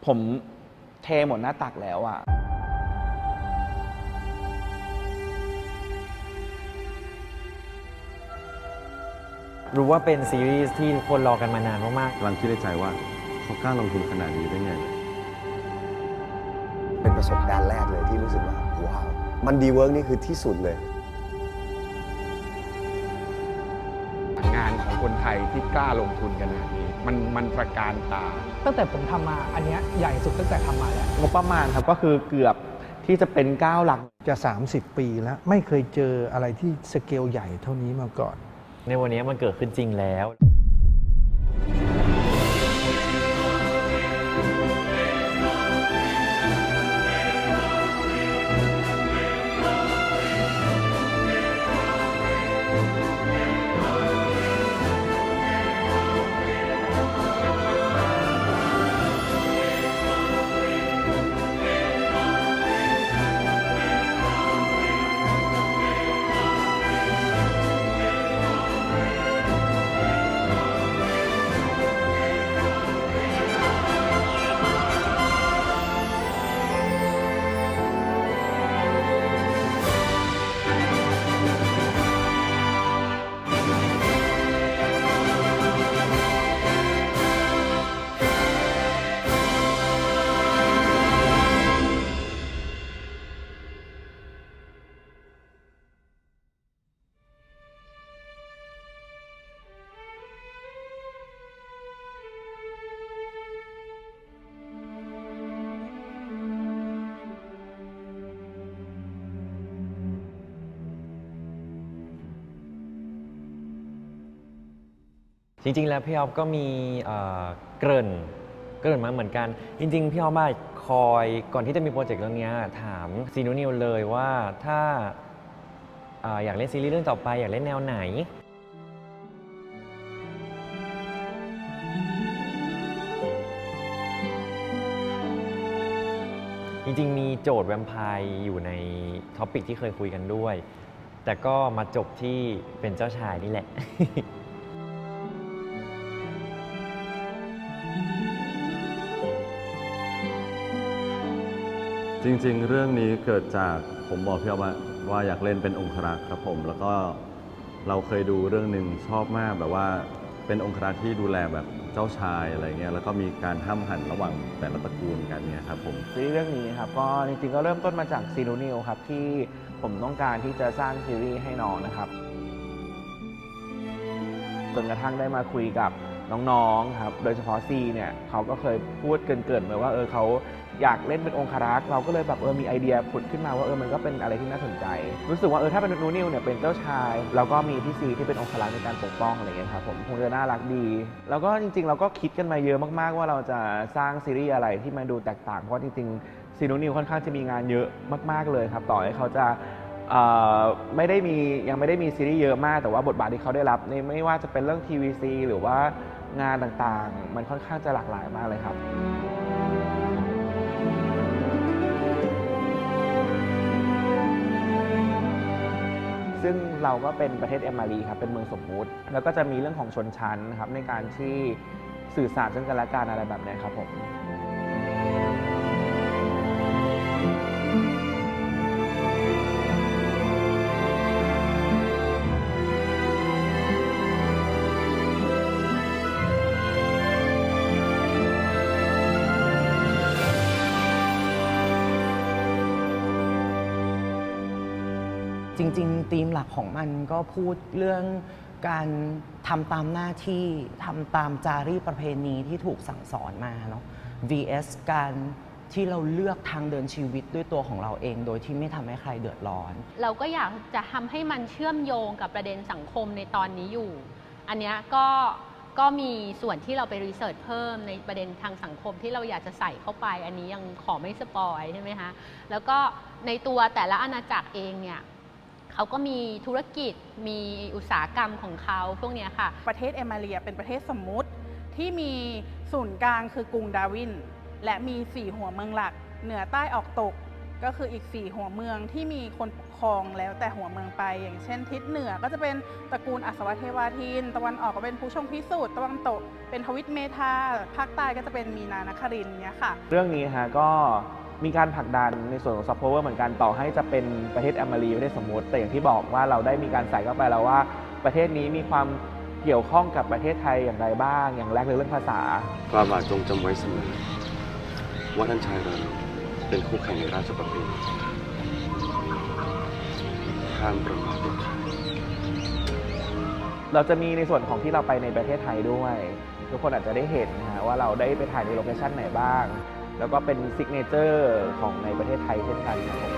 ผมเทหมดหน้าตักแล้วอะรู้ว่าเป็นซีรีส์ที่ทุกคนรอกันมานานมากกำลังคิดในใจว่าเขากล้าลงทุนขนาดนี้ได้ไง เป็นประสบการณ์แรกเลยที่รู้สึกว่าว้าวมันดีเวิร์กนี่คือที่สุดเลย งานของคนไทยที่กล้าลงทุนขนาดนี้มันประการตาตั้งแต่ผมทำมาอันเนี้ยใหญ่สุดตั้งแต่ทำมาแล้วงบประมาณครับก็คือเกือบที่จะเป็น9 หลักจะ 30 ปีแล้วไม่เคยเจออะไรที่สเกลใหญ่เท่านี้มาก่อนในวันนี้มันเกิดขึ้นจริงแล้วจริงๆแล้วพี่อ๊อฟก็มีเกริ่นมาเหมือนกันจริงๆพี่อ๊อฟคอยก่อนที่จะมีโปรเจกต์เรื่องนี้ถามซีนูนิวเลยว่าถ้าอยากเล่นซีรีส์เรื่องต่อไปอยากเล่นแนวไหนจริงๆมีโจทย์แวมไพร์อยู่ในท็อปิกที่เคยคุยกันด้วยแต่ก็มาจบที่เป็นเจ้าชายนี่แหละ จริงๆ เรื่องนี้เกิดจากผมบอกพี่อ๊อฟว่าอยากเล่นเป็นองครักษ์ครับผมแล้วก็เราเคยดูเรื่องหนึ่งชอบมากแบบว่าเป็นองครักษ์ที่ดูแลแบบเจ้าชายอะไรเงี้ยแล้วก็มีการห้ามหันระหว่างแต่ละตระกูลกันเนี่ยครับผมซีรีส์เรื่องนี้ครับก็จริงๆก็เริ่มต้นมาจากซีนูนิวครับที่ผมต้องการที่จะสร้างซีรีส์ให้น้องนะครับจนกระทั่งได้มาคุยกับน้องๆครับโดยเฉพาะซีเนี่ยเขาก็เคยพูดเกินๆมาว่าเขาอยากเล่นเป็นองครักษ์เราก็เลยแบบมีไอเดียผุดขึ้นมาว่ามันก็เป็นอะไรที่น่าสนใจรู้สึกว่าถ้าเป็นนูนิวเนี่ยเป็นเจ้าชายแล้วก็มีพี่ซีที่เป็นองครักษ์ในการปกป้องอะไรเงี้ยครับผมคงจะน่ารักดีแล้วก็จริงๆเราก็คิดกันมาเยอะมากๆว่าเราจะสร้างซีรีส์อะไรที่มันดูแตกต่างเพราะจริงๆซีนูนิวค่อนข้างจะมีงานเยอะมากๆเลยครับต่อให้เขาจะยังไม่ได้มีซีรีส์เยอะมากแต่ว่าบทบาทที่เขาได้รับในไม่ว่าจะเป็นเรื่องทีวีซีหรือว่างานต่างๆมันค่อนข้างจะหลากหลายมากเลยครับซึ่งเราก็เป็นประเทศเอมารีครับเป็นเมืองสมมุติแล้วก็จะมีเรื่องของชนชั้นครับในการที่สื่อสารซึ่งกันและกันอะไรแบบนี้ครับผมจริงๆธีมหลักของมันก็พูดเรื่องการทำตามหน้าที่ทำตามจารีตประเพณีที่ถูกสั่งสอนมาเนาะ vs การที่เราเลือกทางเดินชีวิตด้วยตัวของเราเองโดยที่ไม่ทำให้ใครเดือดร้อนเราก็อยากจะทำให้มันเชื่อมโยงกับประเด็นสังคมในตอนนี้อยู่อันนี้ก็มีส่วนที่เราไปรีเสิร์ชเพิ่มในประเด็นทางสังคมที่เราอยากจะใส่เข้าไปอันนี้ยังขอไม่สปอยใช่ไหมคะแล้วก็ในตัวแต่ละอาณาจักรเองเนี่ยเขาก็มีธุรกิจมีอุตสาหกรรมของเขาพวกนี้ค่ะประเทศเอมาเรียเป็นประเทศสมมุติที่มีศูนย์กลางคือกรุงดาร์วินและมี4หัวเมืองหลักเหนือใต้ออกตก ก็คืออีก 4 หัวเมืองที่มีคนปกครองแล้วแต่หัวเมืองไป อย่างเช่นทิศเหนือก็จะเป็นตระกูลอัศวเทวาทินตะวันออกก็เป็นผู้ชงพิสูจน์ตะวันตกเป็นทวิตเมธาภาคใต้ก็จะเป็นมีนานครินทร์เนี้ยค่ะ เรื่องนี้ฮะก็มีการผลักดันในส่วนของซอฟต์พาวเวอร์เหมือนกันต่อให้จะเป็นประเทศแอมรีประเทศสมมติ แต่อย่างที่บอกว่าเราได้มีการใส่เข้าไปแล้วว่าประเทศนี้มีความเกี่ยวข้องกับประเทศไทยอย่างไรบ้างอย่างแรกเลยเรื่องภาษา ฝ่าบาทจงจำไว้เสมอว่าท่านชายเราเป็นคู่แข่งในราชประเพณีห้ามประมาทเด็ดขาด เราจะมีในส่วนของที่เราไปในประเทศไทยด้วย ทุกคนอาจจะได้เห็นนะฮะว่าเราได้ไปถ่ายในโลเคชั่นไหนบ้าง แล้วก็เป็นซิกเนเจอร์ของในประเทศไทยเช่นกันครับผม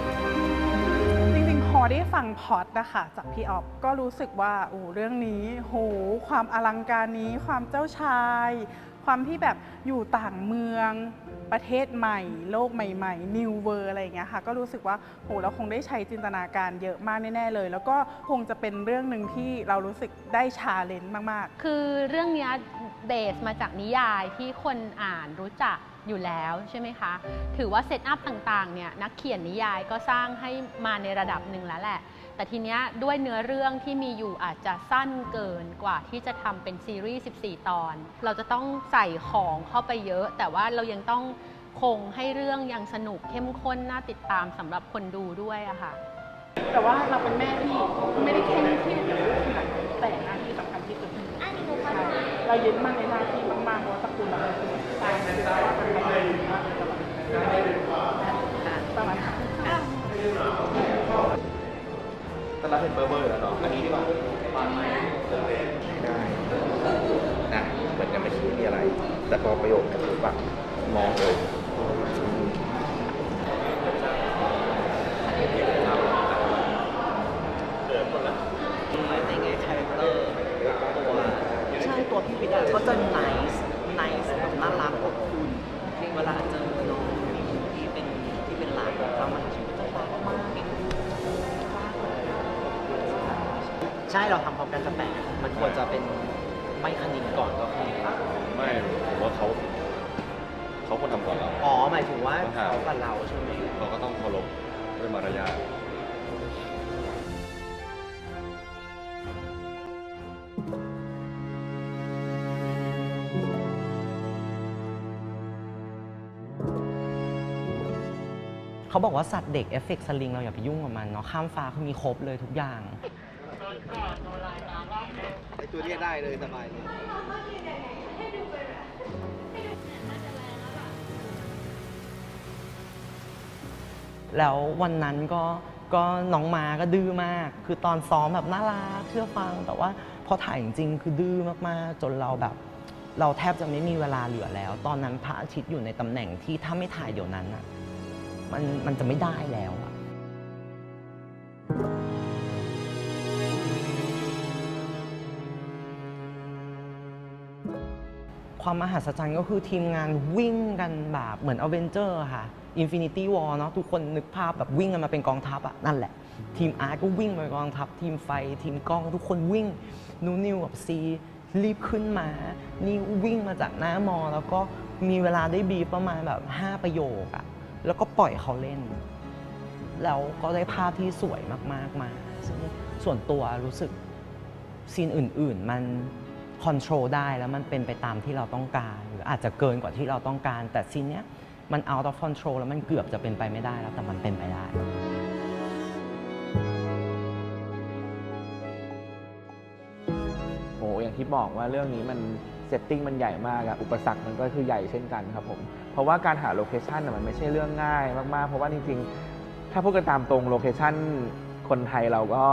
จริงๆพอได้ฟังพล็อตนะคะจากพี่ออฟก็รู้สึกว่าเรื่องนี้โหความอลังการนี้ความเจ้าชาย ความที่แบบอยู่ต่างเมืองประเทศใหม่ โลกใหม่ๆ New World อะไรอย่างเงี้ยค่ะก็รู้สึกว่าเราคงได้ใช้จินตนาการเยอะมากแน่ๆเลย แล้วก็คงจะเป็นเรื่องหนึ่งที่เรารู้สึกได้ชาเลนจ์มากๆ คือเรื่องเนี้ยเบสมาจากนิยายที่คนอ่านรู้จักอยู่แล้วใช่ไหมคะ ถือว่าเซตอัพต่างๆเนี่ยนักเขียนนิยายก็สร้างให้มาในระดับหนึ่งแล้วแหละ แต่ทีเนี้ยด้วยเนื้อเรื่องที่มีอยู่อาจจะสั้นเกินกว่าที่จะทำเป็นซีรีส์14 ตอน เราจะต้องใส่ของเข้าไปเยอะ แต่ว่าเรายังต้องคงให้เรื่องยังสนุกเข้มข้นน่าติดตามสำหรับคนดูด้วยอะค่ะ แต่ว่าเราเป็นแม่ที่ไม่ได้เข้มที่จะลูกขนาดนั้นแต่หน้าที่สำคัญที่สุดเรายึดมั่นในหน้าที่มากๆเพราะว่าตระกูลเราเป็นสายคือว่ามันทำได้ดีมากเลยประมาณนั้น แต่เราเป็นเบอร์แล้วเนาะอันนี้ดีกว่าได้นะเหมือนกันไม่คิดมีอะไร แต่พอประโยคกับรู้ปะมองเลยในแง่คาแรคเตอร์ใช่ตัวพี่วิทย์ก็จะ nice แบบน่ารักอบอุ่นเวลาเจอน้องที่เป็นหลานของเรามันชีวิตจะรักมากใช่เราทำพร้อมกันจะแปลกมันควรจะเป็นไม่คณิงก่อนก็คือ ไม่ผมว่าเขาควรทำก่อนเรา อ๋อหมายถึงว่าเขากับเราใช่ไหม เราก็ต้องเคารพด้วยมารยาท เขาบอกว่าสัตว์เด็กเอฟเฟกต์สลิงเราอย่าไปยุ่งกับมันเนาะข้ามฟ้าเขามีครบเลยทุกอย่างไอตัวนี้ได้เลยสบายเลยแล้ววันนั้นก็น้องมาก็ดื้อมากคือตอนซ้อมแบบน่ารักเชื่อฟังแต่ว่าพอถ่ายจริงๆคือดื้อมากๆจนเราแบบเราแทบจะไม่มีเวลาเหลือแล้วตอนนั้นพระอาทิตย์อยู่ในตำแหน่งที่ถ้าไม่ถ่ายเดี๋ยวนั้นอะมันจะไม่ได้แล้วอะความมหัศจรรย์ก็คือทีมงานวิ่งกันแบบเหมือนอเวนเจอร์ค่ะ Infinity War เนาะทุกคนนึกภาพแบบวิ่งกันมาเป็นกองทัพอะนั่นแหละทีมอาร์ตก็วิ่งมาเป็นกองทัพทีมไฟทีมกล้องทุกคนวิ่งนิวกับซีรีบขึ้นมานี่วิ่งมาจากหน้ามอแล้วก็มีเวลาได้บีบประมาณแบบ5 ประโยคอะแล้วก็ปล่อยเขาเล่นแล้วก็ได้ภาพที่สวยมากๆมาซึ่งส่วนตัวรู้สึกซีนอื่นๆมันคอนโทรลได้แล้วมันเป็นไปตามที่เราต้องการหรืออาจจะเกินกว่าที่เราต้องการแต่ซีนเนี้ยมัน out of control แล้วมันเกือบจะเป็นไปไม่ได้แล้วแต่มันเป็นไปได้ โอ้อย่างที่บอกว่าเรื่องนี้มันเซตติ้งมันใหญ่มากอะอุปสรรคมันก็คือใหญ่เช่นกันครับผมเพราะว่าการหาโลเคชันมันไม่ใช่เรื่องง่ายมากๆเพราะว่าจริงๆถ้าพูดกันตามตรงโลเคชันคนไทยเราก็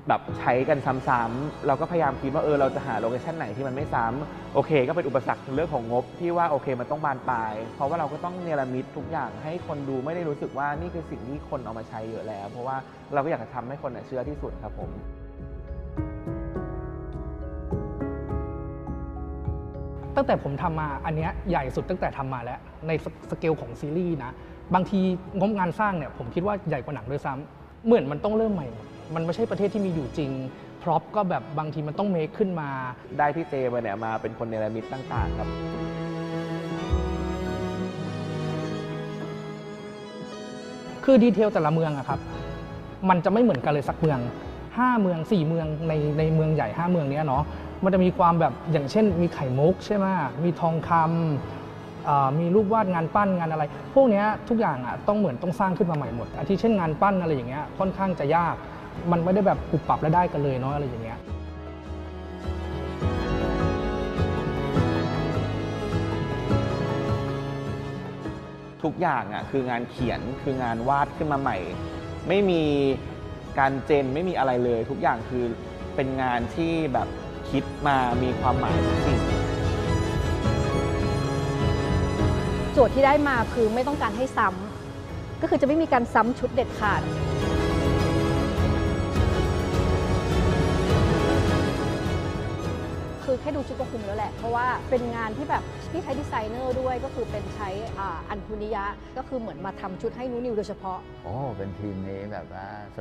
แบบใช้กันซ้ำๆเราก็พยายามคิดว่าเราจะหาโลเคชันไหนที่มันไม่ซ้ำโอเคก็เป็นอุปสรรคเรื่องของงบที่ว่าโอเคมันต้องบานปลายเพราะว่าเราก็ต้องเนรมิตทุกอย่างให้คนดูไม่ได้รู้สึกว่านี่คือสิ่งที่คนเอามาใช้เยอะแล้วเพราะว่าเราก็อยากจะทำให้คนเชื่อที่สุดครับผม ตั้งแต่ผมทำมาอันเนี้ยใหญ่สุดตั้งแต่ทำมาแล้วในสเกลของซีรีส์นะบางทีงบงานสร้างเนี่ยผมคิดว่าใหญ่กว่าหนังด้วยซ้ำเหมือนมันต้องเริ่มใหม่หมดมันไม่ใช่ประเทศที่มีอยู่จริงพร็อพก็แบบบางทีมันต้องเมคขึ้นมาได้พี่เจมาเนี่ยมาเป็นคนเนรมิตต่างๆครับ คือดีเทลแต่ละเมืองอะครับมันจะไม่เหมือนกันเลยสักเมือง5เมือง4เมืองในเมืองใหญ่5เมืองนี้เนาะมันจะมีความแบบอย่างเช่นมีไข่มุกใช่ไหมมีทองคำมีรูปวาดงานปั้นงานอะไร พวกนี้ทุกอย่างอะต้องสร้างขึ้นมาใหม่หมดอาทิเช่นงานปั้นอะไรอย่างเงี้ยค่อนข้างจะยากมันไม่ได้แบบปรับปรับแล้วได้กันเลยเนาะอะไรอย่างเงี้ย ทุกอย่างอ่ะคืองานเขียนคืองานวาดขึ้นมาใหม่ ไม่มีการเจนไม่มีอะไรเลย ทุกอย่างคือเป็นงานที่แบบคิดมามีความหมายทุกสิ่ง โจทย์ที่ได้มาคือไม่ต้องการให้ซ้ำก็คือจะไม่มีการซ้ำชุดเด็ดขาดคือแค่ดูชุดก็คุ้มแล้วแหละเพราะว่าเป็นงานที่แบบพี่ใช้ดีไซเนอร์ด้วยก็คือเป็นใช้อัญพุนิยะก็คือเหมือนมาทำชุดให้นูนิวโดยเฉพาะโอ้เป็นทีมนี้แบบว่าส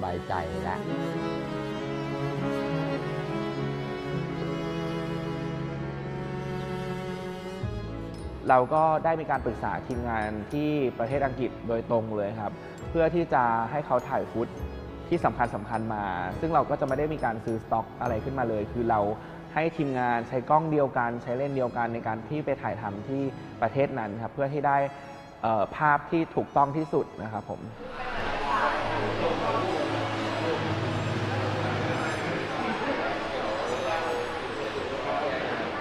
บายใจแล้ว เราก็ได้มีการปรึกษาทีมงานที่ประเทศอังกฤษโดยตรงเลยครับ เพื่อที่จะให้เขาถ่ายฟุตที่สำคัญมา ซึ่งเราก็จะไม่ได้มีการซื้อสต็อกอะไรขึ้นมาเลย คือเราให้ทีมงานใช้กล้องเดียวกันใช้เลนส์เดียวกันในการที่ไปถ่ายทำที่ประเทศนั้นครับเพื่อที่ได้ภาพที่ถูกต้องที่สุดนะครับผม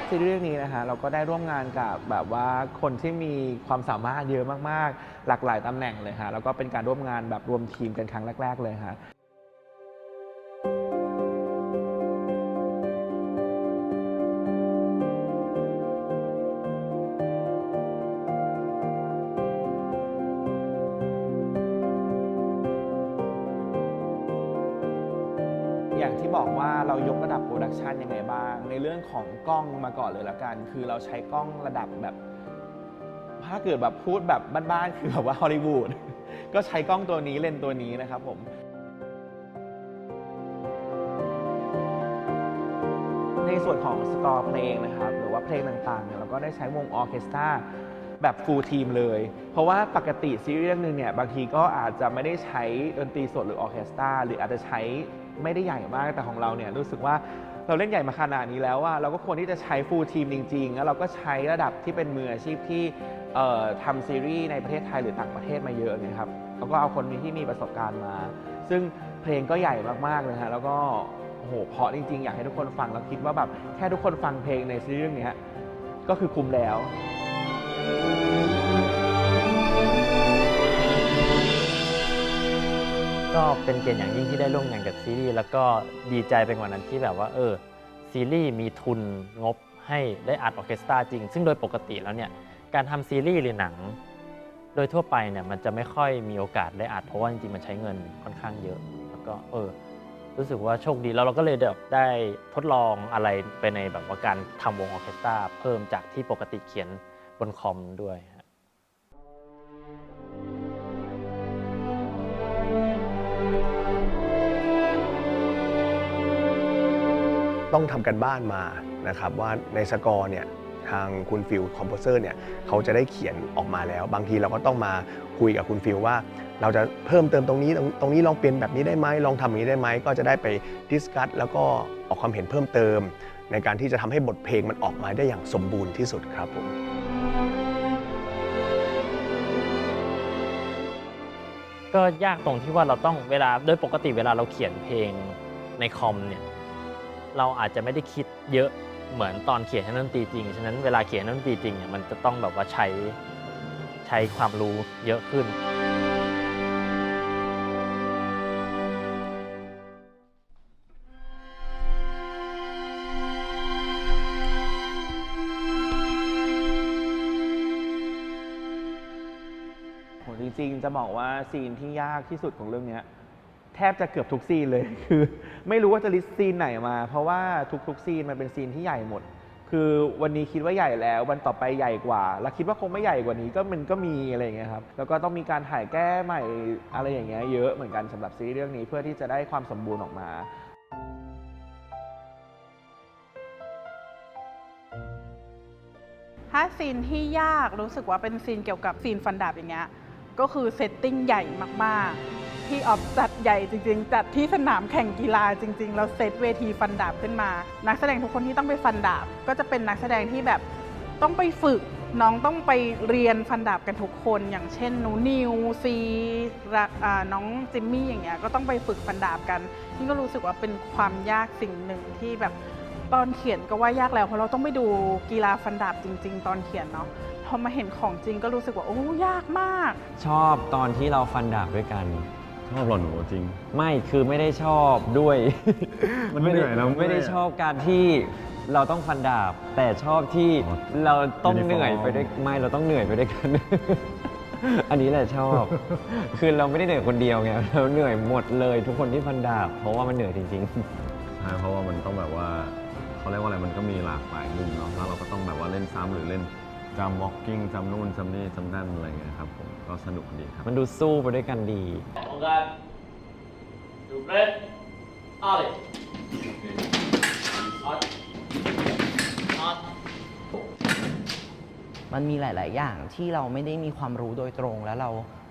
ซีรีส์เรื่องนี้นะฮะเราก็ได้ร่วมงานกับแบบว่าคนที่มีความสามารถเยอะมากๆหลากหลายตำแหน่งเลยฮะแล้วก็เป็นการร่วมงานแบบรวมทีมกันครั้งแรกๆเลยฮะอย่างที่บอกว่าเรายกระดับโปรดักชันยังไงบ้างในเรื่องของกล้องมาก่อนเลยละกันคือเราใช้กล้องระดับแบบถ้าเกิดแบบพูดแบบบ้านๆคือแบบว่าฮอลลีวูดก็ใช้กล้องตัวนี้เลนส์ตัวนี้นะครับผมในส่วนของสกอร์เพลงนะครับหรือว่าเพลงต่างๆเนี่ยเราก็ได้ใช้วงออร์เคสตราแบบฟูลทีมเลยเพราะว่าปกติซีรีส์เรื่องนึงเนี่ยบางทีก็อาจจะไม่ได้ใช้ดนตรีสดหรือออร์เคสตราหรืออาจจะใช้ไม่ได้ใหญ่มากแต่ของเราเนี่ยรู้สึกว่าเราเล่นใหญ่มาขนาดนี้แล้วว่าเราก็ควรที่จะใช้ฟูลทีมจริงๆแล้วเราก็ใช้ระดับที่เป็นมืออาชีพที่ทำซีรีส์ในประเทศไทยหรือต่างประเทศมาเยอะนะครับแล้วก็เอาคนที่มีประสบการณ์มาซึ่งเพลงก็ใหญ่มากๆเลยฮะแล้วก็โอ้โหเพราะจริงๆอยากให้ทุกคนฟังแล้วคิดว่าแบบแค่ทุกคนฟังเพลงในซีรีส์เรื่องนี้ก็คือคุ้มแล้วก็เป็นเกียรติอย่างยิ่งที่ได้ร่วมงานกับซีรีส์แล้วก็ดีใจไปกว่านั้นที่แบบว่าซีรีส์มีทุนงบให้ได้อัดออร์เคสตราจริงซึ่งโดยปกติแล้วเนี่ยการทำซีรีส์หรือหนังโดยทั่วไปเนี่ยมันจะไม่ค่อยมีโอกาสได้อัดเพราะว่าจริงๆมันใช้เงินค่อนข้างเยอะแล้วก็รู้สึกว่าโชคดีแล้วเราก็เลยแบบได้ทดลองอะไรไปในแบบว่าการทำวงออร์เคสตราเพิ่มจากที่ปกติเขียนบนคอมด้วยต้องทำกันบ้านมานะครับว่าในสกอร์เนี่ยทางคุณฟิลคอมโพเซอร์เนี่ยเขาจะได้เขียนออกมาแล้วบางทีเราก็ต้องมาคุยกับคุณฟิลว่าเราจะเพิ่มเติมตรงนี้ลองเปลี่ยนแบบนี้ได้ไหมลองทำอย่างนี้ได้ไหมก็จะได้ไปดิสคัสแล้วก็ออกความเห็นเพิ่มเติมในการที่จะทำให้บทเพลงมันออกมาได้อย่างสมบูรณ์ที่สุดครับผมก็ยากตรงที่ว่าเราต้องเวลาโดยปกติเวลาเราเขียนเพลงในคอมเนี่ยเราอาจจะไม่ได้คิดเยอะเหมือนตอนเขียนให้ดนตรีจริงฉะนั้นเวลาเขียนดนตรีจริงเนี่ยมันจะต้องแบบว่าใช้ความรู้เยอะขึ้นจริงๆจะบอกว่าซีนที่ยากที่สุดของเรื่องนี้แทบจะเกือบทุกซีนเลยคือไม่รู้ว่าจะลิสต์ซีนไหนมาเพราะว่าทุกซีนมันเป็นซีนที่ใหญ่หมดคือวันนี้คิดว่าใหญ่แล้ววันต่อไปใหญ่กว่าแล้วคิดว่าคงไม่ใหญ่กว่านี้มันก็มีอะไรอย่างเงี้ยครับแล้วก็ต้องมีการถ่ายแก้ใหม่อะไรอย่างเงี้ยเยอะเหมือนกันสำหรับซีรีส์เรื่องนี้เพื่อที่จะได้ความสมบูรณ์ออกมาถ้าซีนที่ยากรู้สึกว่าเป็นซีนเกี่ยวกับซีนฟันดาบอย่างเงี้ย ก็คือเซตติ้งใหญ่มากๆพี่ออฟจัดใหญ่จริงๆจัดที่สนามแข่งกีฬาจริงๆแล้วเซตเวทีฟันดาบขึ้นมานักแสดงทุกคนที่ต้องไปฟันดาบก็จะเป็นนักแสดงที่แบบต้องไปฝึกน้องต้องไปเรียนฟันดาบกันทุกคนอย่างเช่นหนูนิวซีน้องจิมมี่อย่างเงี้ยก็ต้องไปฝึกฟันดาบกันนี่ก็รู้สึกว่าเป็นความยากสิ่งหนึ่งที่แบบตอนเขียนก็ว่ายากแล้วเพราะเราต้องไปดูกีฬาฟันดาบจริงๆตอนเขียนเนาะพอมาเห็นของจริงก็รู้สึกว่าโอ้ยากมาก ชอบตอนที่เราฟันดาบด้วยกัน ชอบหรอหนูจริง ไม่คือไม่ได้ชอบด้วย มันเหนื่อยนะ ไม่ได้ชอบการที่เราต้องฟันดาบ แต่ชอบที่เราต้องเหนื่อยไปด้วยไม่เราต้องเหนื่อยไปด้วยกัน อันนี้แหละชอบ คือเราไม่ได้เหนื่อยคนเดียวไงเราเหนื่อยหมดเลยทุกคนที่ฟันดาบ เพราะว่ามันเหนื่อยจริงๆ ใช่เพราะว่ามันต้องแบบว่าเขาเรียกว่าอะไรมันก็มีหลากหลายมุมเนาะแล้วเราก็ต้องแบบว่าเล่นซ้ำหรือเล่นจำ walking จำนู่นจำนี่จำนั่นอะไรเงี้ยครับผมก็สนุกดีครับ มันดูสู้ไปด้วยกันดี มันมีหลาย ๆ อย่างที่เราไม่ได้มีความรู้โดยตรงแล้วเ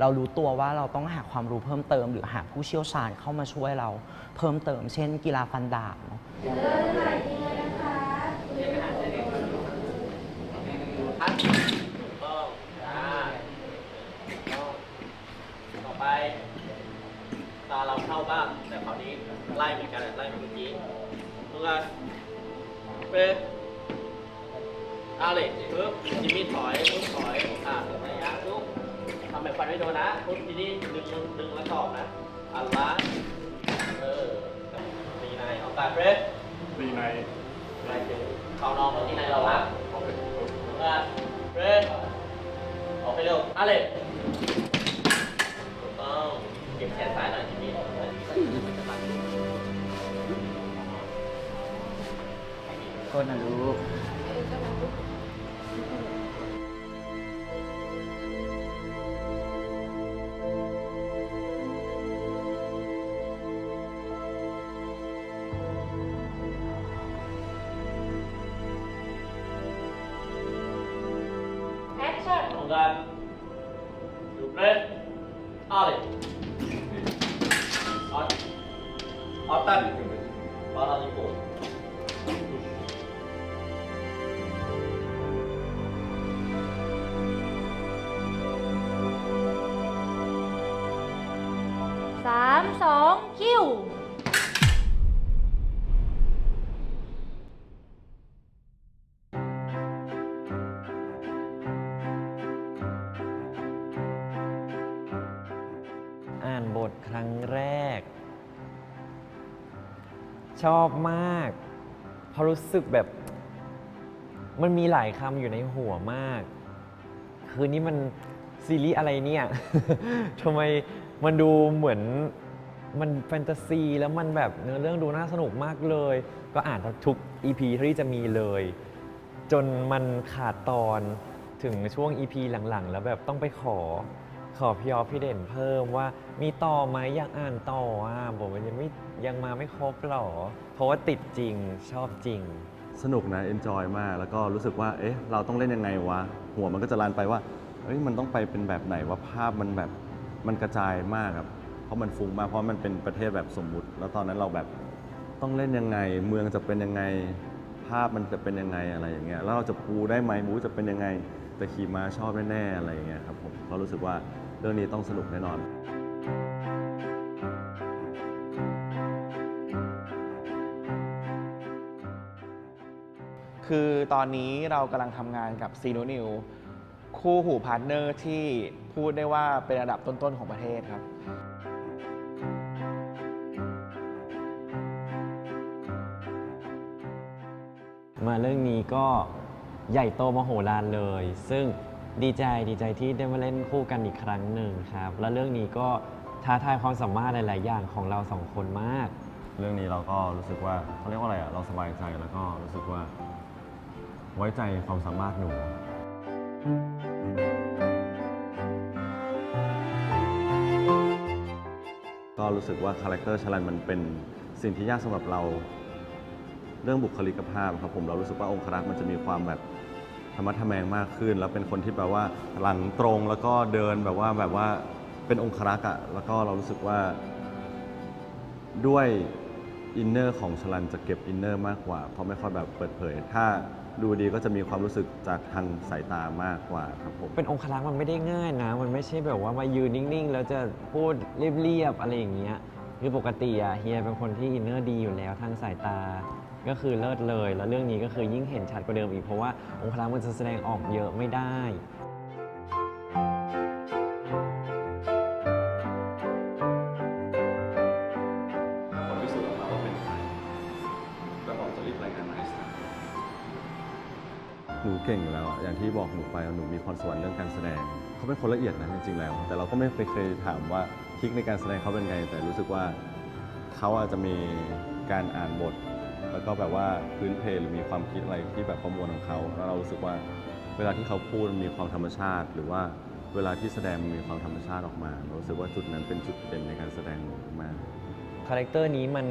รารู้ตัวว่าเราต้องหาความรู้เพิ่มเติม หรือหาผู้เชี่ยวชาญเข้ามาช่วยเราเพิ่มเติม เช่น กีฬาฟันดาบเนาะ ต่อไปตาเราเข้าบ้างแต่คราวนี้ไล่เหมือนกันไล่เมื่อกี้ทุกคนเป็นเอาเลยปึ๊บจิมมี่ถอยปึ๊บถอยระยะลุกทำแบบฟันไม่โดนนะปึ๊บทีนี้ดึงแล้วตอบนะอันละตีในเอาตาเฟรชตีในไปถึงเข้านอกแล้วตีในเราละทุกคนเฟรชออกไปเร็วเอาเลยต้องเก็บแขนซ้ายหน่อยจิมมี่คนนะลูกของการดูเล่นอะไรออตันบาลานิโก3 2 คิวอ่านบทครั้งแรก ชอบมากเพราะรู้สึกแบบมันมีหลายคำอยู่ในหัวมาก คือนี่มันซีรีส์อะไรเนี่ย ทำไมมันดูเหมือนมันแฟนตาซีแล้วมันแบบเนื้อเรื่องดูน่าสนุกมากเลย ก็อ่านทุก EP ที่จะมีเลย จนมันขาดตอนถึงช่วง EP หลังๆ แล้วแบบต้องไปขอพี่ออฟพี่เด่นเพิ่มว่ามีต่อไหมอยากอ่านต่อบอกว่ายังมาไม่ครบหรอ เพราะว่าติดจริงชอบจริง สนุกนะ enjoy มากแล้วก็รู้สึกว่าเอ๊ะเราต้องเล่นยังไงวะหัวมันก็จะรันไปว่าเอ้ยมันต้องไปเป็นแบบไหนว่าภาพมันแบบมันกระจายมากครับเพราะมันฟุ้งมากเพราะมันเป็นประเทศแบบสมมุติ แล้วตอนนั้นเราแบบต้องเล่นยังไงเมืองจะเป็นยังไงภาพมันจะเป็นยังไงอะไรอย่างเงี้ยแล้วเราจะปูได้ไหมบูจะเป็นยังไงแต่ขี่ม้าชอบแน่ๆอะไรอย่างเงี้ยครับผมเรารู้สึกว่าเรื่องนี้ต้องสนุกแน่นอน คือตอนนี้เรากำลังทำงานกับซีโนนิวคู่หูพาร์ทเนอร์ที่พูดได้ว่าเป็นระดับต้นๆของประเทศครับ มาเรื่องนี้ก็ใหญ่โตมโหฬารเลย ซึ่งดีใจที่ได้มาเล่นคู่กันอีกครั้งหนึ่งครับ และเรื่องนี้ก็ท้าทายความสามารถหลายๆอย่างของเราสองคนมาก เรื่องนี้เราก็รู้สึกว่าเขาเรียกว่าอะไรเราสบายใจแล้วก็รู้สึกว่าไว้ใจความสามารถหนูก็รู้สึกว่าคาแรคเตอร์ชลันมันเป็นสิ่งที่ยากสำหรับเราเรื่องบุคลิกภาพครับผมเรารู้สึกว่าองครักษ์มันจะมีความแบบ ธรรมะทแมงมากขึ้น แล้วเป็นคนที่แบบว่าหลังตรงแล้วก็เดินแบบว่าเป็นองครักษ์อะแล้วก็เรารู้สึกว่าด้วยอินเนอร์ของชลันจะเก็บอินเนอร์มากกว่าเพราะไม่ค่อยแบบเปิดเผยถ้าดูดีก็จะมีความรู้สึกจากทางสายตามากกว่าครับผม เป็นองครักษ์มันไม่ได้ง่ายนะ มันไม่ใช่แบบว่ามายืนนิ่งๆ แล้วจะพูดเรียบๆอะไรอย่างเงี้ยคือปกติอะเฮียเป็นคนที่อินเนอร์ดีอยู่แล้วทางสายตา ก็คือเลิศเลย แล้วเรื่องนี้ก็คือยิ่งเห็นชัดกว่าเดิมอีกเพราะว่าองครักษ์มันจะแสดงออกเยอะไม่ได้ผมพิสูจน์ออกมาว่าเป็นใครแล้วผมจะรีบรายงานมาให้ทราบหนูเก่งอยู่แล้วอะอย่างที่บอกหนูไปหนูมีพรสวรรค์เรื่องการแสดงเขาเป็นคนละเอียดนะจริงๆแล้ว แต่เราก็ไม่เคยถามว่าทริคในการแสดงเขาเป็นไง แต่รู้สึกว่าเขาอาจจะมีการอ่านบท แล้วก็แบบว่าพื้นเพหรือมีความคิดอะไรที่แบบประมวลของเขาแล้วเรารู้สึกว่าเวลาที่เขาพูดมีความธรรมชาติ หรือว่าเวลาที่แสดงมันมีความธรรมชาติออกมาเรารู้สึกว่าจุดนั้นเป็นจุดเด่นในการแสดงมาก คาแรคเตอร์นี้มัน